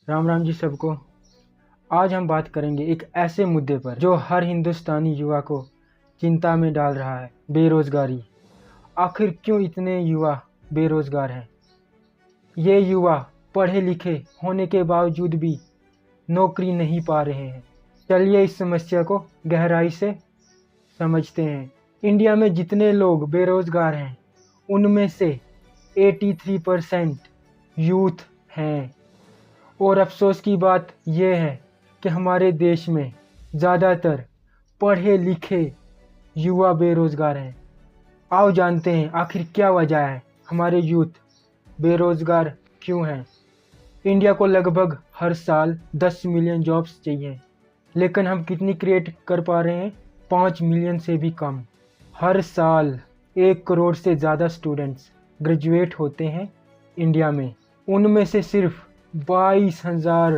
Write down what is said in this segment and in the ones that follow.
राम राम जी सबको। आज हम बात करेंगे एक ऐसे मुद्दे पर जो हर हिंदुस्तानी युवा को चिंता में डाल रहा है, बेरोजगारी। आखिर क्यों इतने युवा बेरोजगार हैं? ये युवा पढ़े लिखे होने के बावजूद भी नौकरी नहीं पा रहे हैं। चलिए इस समस्या को गहराई से समझते हैं। इंडिया में जितने लोग बेरोजगार हैं उनमें से 83% यूथ हैं। और अफसोस की बात यह है कि हमारे देश में ज़्यादातर पढ़े लिखे युवा बेरोजगार हैं। आओ जानते हैं आखिर क्या वजह है, हमारे यूथ बेरोजगार क्यों हैं। इंडिया को लगभग हर साल 10 मिलियन जॉब्स चाहिए, लेकिन हम कितनी क्रिएट कर पा रहे हैं? 5 मिलियन से भी कम। हर साल 1 करोड़ से ज़्यादा स्टूडेंट्स ग्रेजुएट होते हैं इंडिया में, उनमें से सिर्फ 22,000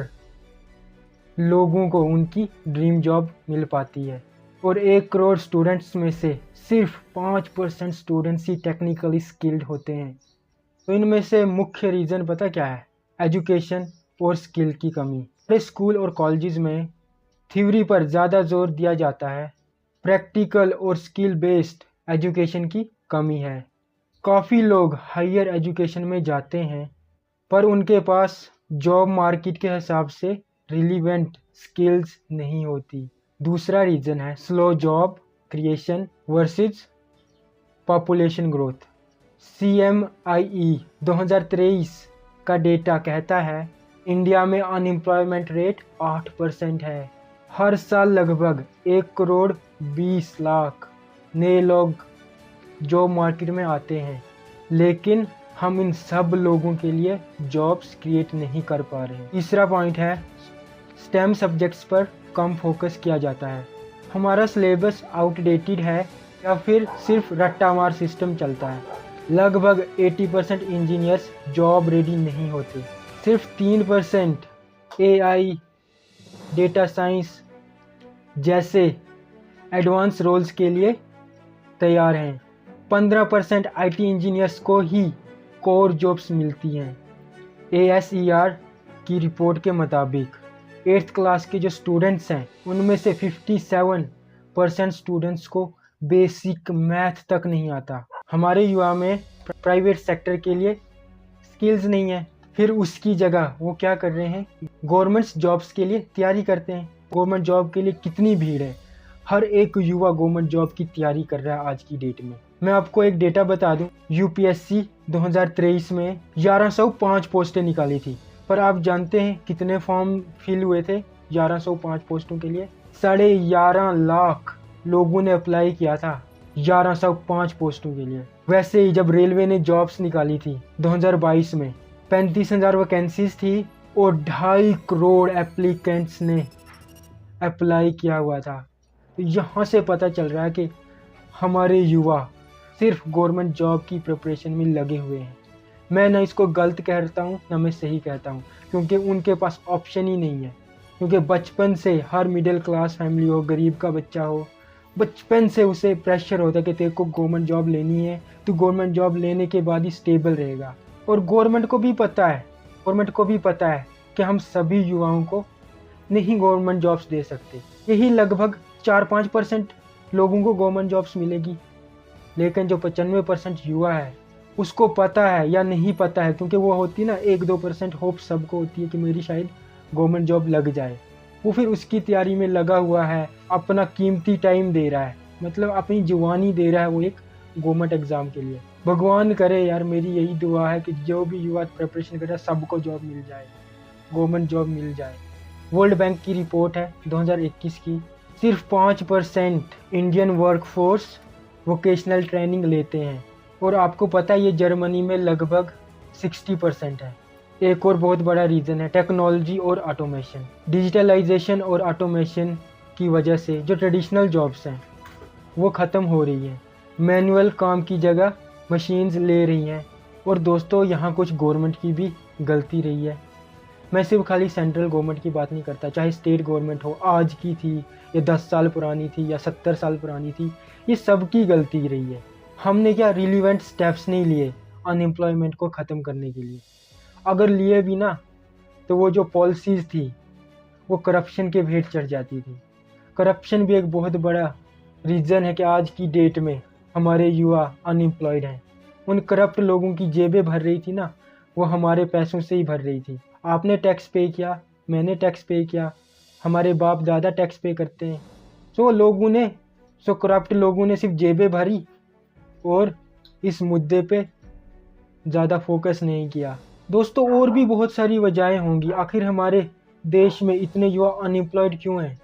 लोगों को उनकी ड्रीम जॉब मिल पाती है। और 1 करोड़ स्टूडेंट्स में से सिर्फ 5% स्टूडेंट्स ही टेक्निकली स्किल्ड होते हैं। तो इनमें से मुख्य रीज़न पता क्या है? एजुकेशन और स्किल की कमी। हमारे स्कूल और कॉलेजेस में थ्योरी पर ज़्यादा जोर दिया जाता है, प्रैक्टिकल और स्किल बेस्ड एजुकेशन की कमी है। काफ़ी लोग हायर एजुकेशन में जाते हैं पर उनके पास जॉब मार्केट के हिसाब से रिलीवेंट स्किल्स नहीं होती। दूसरा रीज़न है slow job creation versus population growth. CMIE 2023 का डेटा कहता है इंडिया में अनएम्प्लॉयमेंट रेट 8% है। हर साल लगभग 1 करोड़ 20 लाख नए लोग जॉब मार्केट में आते हैं, लेकिन हम इन सब लोगों के लिए जॉब्स क्रिएट नहीं कर पा रहे हैं। तीसरा पॉइंट है स्टेम सब्जेक्ट्स पर कम फोकस किया जाता है। हमारा सिलेबस आउटडेटेड है या फिर सिर्फ रट्टा मार सिस्टम चलता है। लगभग 80% इंजीनियर्स जॉब रेडी नहीं होते। सिर्फ 3% AI डेटा साइंस जैसे एडवांस रोल्स के लिए तैयार हैं। 15% IT इंजीनियर्स को ही कोर जॉब्स मिलती हैं। ASER की रिपोर्ट के मुताबिक 8th क्लास के जो स्टूडेंट्स हैं उनमें से 57% स्टूडेंट्स को बेसिक मैथ तक नहीं आता। हमारे युवा में प्राइवेट सेक्टर के लिए स्किल्स नहीं है, फिर उसकी जगह वो क्या कर रहे हैं? गवर्नमेंट जॉब्स के लिए तैयारी करते हैं। गवर्नमेंट जॉब के लिए कितनी भीड़ है, हर एक युवा गवर्नमेंट जॉब की तैयारी कर रहा है आज की डेट में। मैं आपको एक डेटा बता दूं, UPSC 2023 में 1105 पोस्टें निकाली थी, पर आप जानते हैं कितने फॉर्म फिल हुए थे 1105 पोस्टों के लिए? 11.5 लाख लोगों ने अप्लाई किया था 1105 पोस्टों के लिए। वैसे ही जब रेलवे ने जॉब्स निकाली थी 2022 में 35,000 वैकेंसीज थी और 2.5 करोड़ एप्लीकेंट्स ने अप्लाई किया हुआ था। तो यहाँ से पता चल रहा है कि हमारे युवा सिर्फ गवर्नमेंट जॉब की प्रिपरेशन में लगे हुए हैं। मैं ना इसको गलत कहता हूँ ना मैं सही कहता हूँ, क्योंकि उनके पास ऑप्शन ही नहीं है। क्योंकि बचपन से हर मिडिल क्लास फैमिली हो, गरीब का बच्चा हो, बचपन से उसे प्रेशर होता है कि तेरे को गवर्नमेंट जॉब लेनी है, तो गवर्नमेंट जॉब लेने के बाद ही स्टेबल रहेगा। और गवर्नमेंट को भी पता है कि हम सभी युवाओं को नहीं गवर्नमेंट जॉब्स दे सकते। यही लगभग 4-5% लोगों को गवर्नमेंट जॉब्स मिलेगी, लेकिन जो 95% युवा है उसको पता है या नहीं पता है, क्योंकि वो होती ना 1-2% होप सबको होती है कि मेरी शायद गवर्नमेंट जॉब लग जाए। वो फिर उसकी तैयारी में लगा हुआ है, अपना कीमती टाइम दे रहा है, मतलब अपनी जवानी दे रहा है वो एक गवर्नमेंट एग्ज़ाम के लिए। भगवान करे यार, मेरी यही दुआ है कि जो भी युवा प्रिपरेशन कर रहा है सबको जॉब मिल जाए, गवर्नमेंट जॉब मिल जाए। वर्ल्ड बैंक की रिपोर्ट है 2021 की, सिर्फ 5% इंडियन वर्कफोर्स वोकेशनल ट्रेनिंग लेते हैं। और आपको पता है ये जर्मनी में लगभग 60% है। एक और बहुत बड़ा रीज़न है टेक्नोलॉजी और ऑटोमेशन। डिजिटलाइजेशन और ऑटोमेशन की वजह से जो ट्रेडिशनल जॉब्स हैं वो ख़त्म हो रही है। मैनुअल काम की जगह मशीन्स ले रही हैं। और दोस्तों यहाँ कुछ गवर्नमेंट की भी गलती रही है। मैं सिर्फ खाली सेंट्रल गवर्नमेंट की बात नहीं करता, चाहे स्टेट गवर्नमेंट हो, आज की थी या 10 साल पुरानी थी या 70 साल पुरानी थी, ये सबकी गलती रही है। हमने क्या रिलीवेंट स्टेप्स नहीं लिए अनएम्प्लॉयमेंट को ख़त्म करने के लिए। अगर लिए भी ना तो वो जो पॉलिसीज़ थी वो करप्शन के भेंट चढ़ जाती थी। करप्शन भी एक बहुत बड़ा रीज़न है कि आज की डेट में हमारे युवा अनएम्प्लॉयड हैं। उन करप्ट लोगों की जेबें भर रही थी ना, वो हमारे पैसों से ही भर रही थी। आपने टैक्स पे किया, मैंने टैक्स पे किया, हमारे बाप दादा टैक्स पे करते हैं। सो करप्ट लोगों ने सिर्फ जेबें भरी और इस मुद्दे पे ज़्यादा फोकस नहीं किया। दोस्तों, और भी बहुत सारी वजहें होंगी आखिर हमारे देश में इतने युवा अनएम्प्लॉयड क्यों हैं।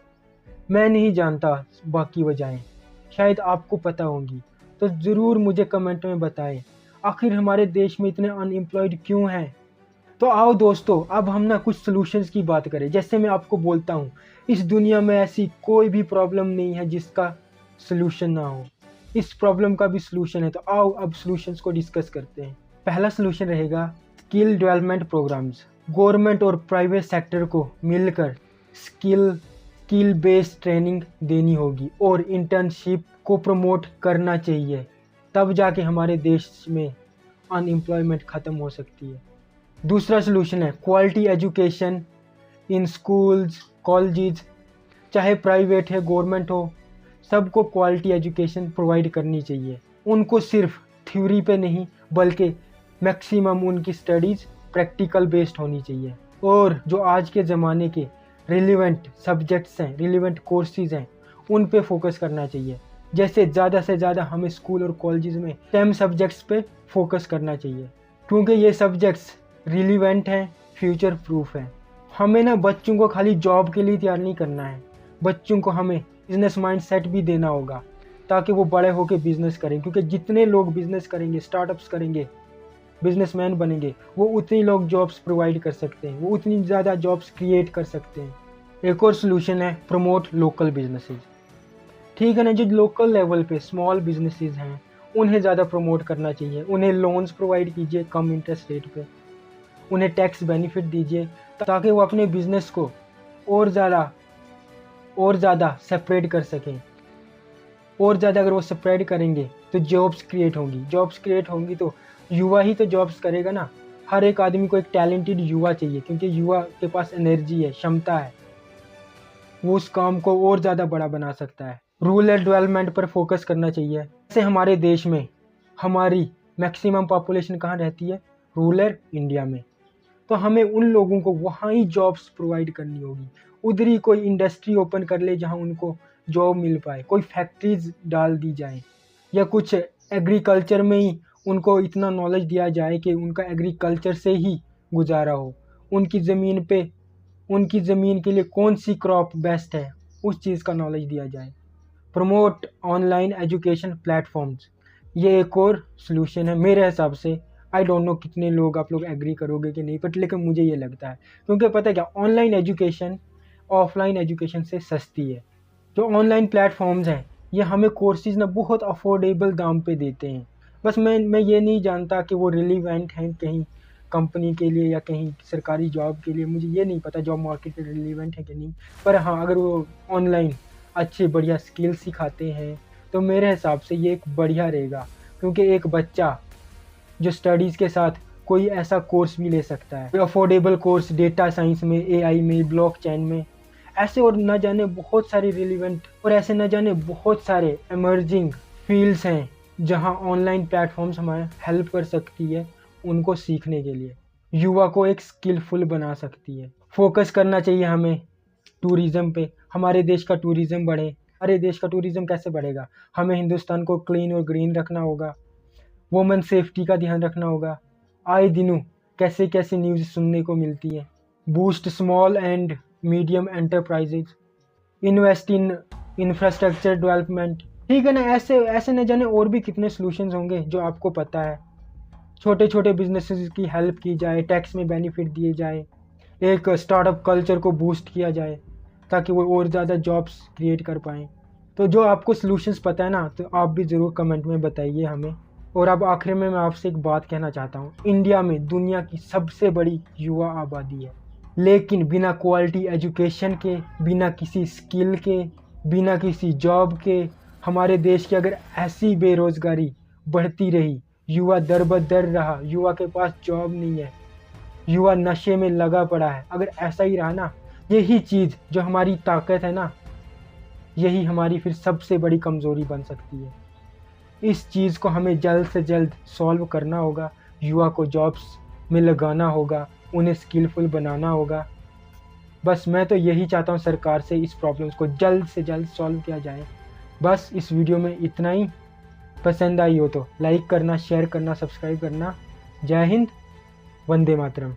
मैं नहीं जानता बाकी वजहें, शायद आपको पता होंगी, तो ज़रूर मुझे कमेंट में बताएं आखिर हमारे देश में इतने अनएम्प्लॉयड क्यों हैं। तो आओ दोस्तों, अब हम ना कुछ सॉल्यूशंस की बात करें। जैसे मैं आपको बोलता हूँ, इस दुनिया में ऐसी कोई भी प्रॉब्लम नहीं है जिसका सलूशन ना हो। इस प्रॉब्लम का भी सलूशन है। तो आओ अब सलूशंस को डिस्कस करते हैं। पहला सलूशन रहेगा स्किल डेवलपमेंट प्रोग्राम्स। गवर्नमेंट और प्राइवेट सेक्टर को मिलकर स्किल बेस्ड ट्रेनिंग देनी होगी और इंटर्नशिप को प्रमोट करना चाहिए, तब जाके हमारे देश में अनएम्प्लॉयमेंट ख़त्म हो सकती है। दूसरा सलूशन है quality education in schools colleges, चाहे प्राइवेट है गवर्नमेंट हो, सबको क्वालिटी एजुकेशन प्रोवाइड करनी चाहिए। उनको सिर्फ थ्योरी पे नहीं बल्कि मैक्सिमम उनकी स्टडीज़ प्रैक्टिकल बेस्ड होनी चाहिए। और जो आज के ज़माने के रिलेवेंट सब्जेक्ट्स हैं, रिलेवेंट कोर्सेज हैं, उन पे फोकस करना चाहिए। जैसे ज़्यादा से ज़्यादा हमें स्कूल और कॉलेजेस में स्टेम सब्जेक्ट्स पे फोकस करना चाहिए, क्योंकि ये सब्जेक्ट्स रिलेवेंट हैं, फ्यूचर प्रूफ हैं। हमें ना बच्चों को खाली जॉब के लिए तैयार नहीं करना है, बच्चों को हमें बिजनेस माइंडसेट भी देना होगा ताकि वो बड़े होकर बिजनेस करें। क्योंकि जितने लोग बिजनेस करेंगे, स्टार्टअप्स करेंगे, बिजनेसमैन बनेंगे, वो उतनी लोग जॉब्स प्रोवाइड कर सकते हैं, वो उतनी ज़्यादा जॉब्स क्रिएट कर सकते हैं। एक और सलूशन है प्रमोट लोकल बिजनेसेस। ठीक है ना, जो लोकल लेवल पे स्मॉल बिजनेसेस हैं उन्हें ज़्यादा प्रमोट करना चाहिए। उन्हें लोन्स प्रोवाइड कीजिए कम इंटरेस्ट रेट पे, उन्हें टैक्स बेनिफिट दीजिए ताकि वो अपने बिजनेस को और ज़्यादा सेपरेट कर सकें। और ज़्यादा अगर वो स्प्रेड करेंगे तो जॉब्स क्रिएट होंगी तो युवा ही तो जॉब्स करेगा ना। हर एक आदमी को एक टैलेंटेड युवा चाहिए, क्योंकि युवा के पास एनर्जी है, क्षमता है, वो उस काम को और ज़्यादा बड़ा बना सकता है। रूरल डेवलपमेंट पर फोकस करना चाहिए। जैसे हमारे देश में हमारी मैक्सिमम पॉपुलेशन कहाँ रहती है? रूरल इंडिया में। तो हमें उन लोगों को वहाँ ही जॉब्स प्रोवाइड करनी होगी। उधर ही कोई इंडस्ट्री ओपन कर ले जहाँ उनको जॉब मिल पाए, कोई फैक्ट्रीज डाल दी जाए, या कुछ एग्रीकल्चर में ही उनको इतना नॉलेज दिया जाए कि उनका एग्रीकल्चर से ही गुजारा हो। उनकी ज़मीन के लिए कौन सी क्रॉप बेस्ट है, उस चीज़ का नॉलेज दिया जाए। प्रमोट ऑनलाइन एजुकेशन प्लेटफॉर्म्स, ये एक और सलूशन है मेरे हिसाब से। आई डोंट नो कितने लोग आप लोग एग्री करोगे कि नहीं, बट लेकिन मुझे ये लगता है, क्योंकि पता है क्या, ऑनलाइन एजुकेशन ऑफलाइन एजुकेशन से सस्ती है। जो ऑनलाइन प्लेटफॉर्म्स हैं ये हमें कोर्सेज ना बहुत अफोर्डेबल दाम पे देते हैं। बस मैं ये नहीं जानता कि वो रिलीवेंट हैं कहीं कंपनी के लिए या कहीं सरकारी जॉब के लिए, मुझे ये नहीं पता जॉब मार्केट में रिलीवेंट है कि नहीं। पर हाँ, अगर वो ऑनलाइन अच्छे बढ़िया स्किल सिखाते हैं तो मेरे हिसाब से ये एक बढ़िया रहेगा। क्योंकि एक बच्चा जो स्टडीज़ के साथ कोई ऐसा कोर्स भी ले सकता है, कोई अफोर्डेबल कोर्स डेटा साइंस में, एआई में, ब्लॉकचेन में, ऐसे और न जाने बहुत सारे रिलेवेंट और ऐसे न जाने बहुत सारे एमर्जिंग फील्ड्स हैं जहां ऑनलाइन प्लेटफॉर्म्स हमें हेल्प कर सकती है उनको सीखने के लिए, युवा को एक स्किलफुल बना सकती है। फोकस करना चाहिए हमें टूरिज़्म पे, हमारे देश का टूरिज़्म बढ़े। हमारे देश का टूरिज़्म कैसे बढ़ेगा? हमें हिंदुस्तान को क्लीन और ग्रीन रखना होगा, वुमेन सेफ्टी का ध्यान रखना होगा। आए दिनों कैसे कैसे न्यूज़ सुनने को मिलती है। Boost small and medium enterprises, invest in infrastructure development. ठीक है ना, ऐसे न जाने और भी कितने सॉल्यूशंस होंगे जो आपको पता है। छोटे छोटे बिजनेसेस की हेल्प की जाए, टैक्स में बेनिफिट दिए जाए, एक स्टार्टअप कल्चर को बूस्ट किया जाए ताकि वो और ज़्यादा जॉब्स क्रिएट कर पाएँ। तो जो आपको सॉल्यूशंस पता है ना, तो आप भी ज़रूर कमेंट में बताइए हमें। और अब आखिर में मैं आपसे एक बात कहना चाहता हूँ, इंडिया में दुनिया की सबसे बड़ी युवा आबादी है, लेकिन बिना क्वालिटी एजुकेशन के, बिना किसी स्किल के, बिना किसी जॉब के हमारे देश की अगर ऐसी बेरोज़गारी बढ़ती रही, युवा दर बदर रहा, युवा के पास जॉब नहीं है, युवा नशे में लगा पड़ा है। अगर ऐसा ही रहा ना, यही चीज़ जो हमारी ताकत है ना, यही हमारी फिर सबसे बड़ी कमज़ोरी बन सकती है। इस चीज़ को हमें जल्द से जल्द सॉल्व करना होगा। युवा को जॉब्स में लगाना होगा, उन्हें स्किलफुल बनाना होगा। बस मैं तो यही चाहता हूँ सरकार से इस प्रॉब्लम्स को जल्द से जल्द सॉल्व किया जाए। बस इस वीडियो में इतना ही। पसंद आई हो तो लाइक करना, शेयर करना, सब्सक्राइब करना। जय हिंद, वंदे मातरम।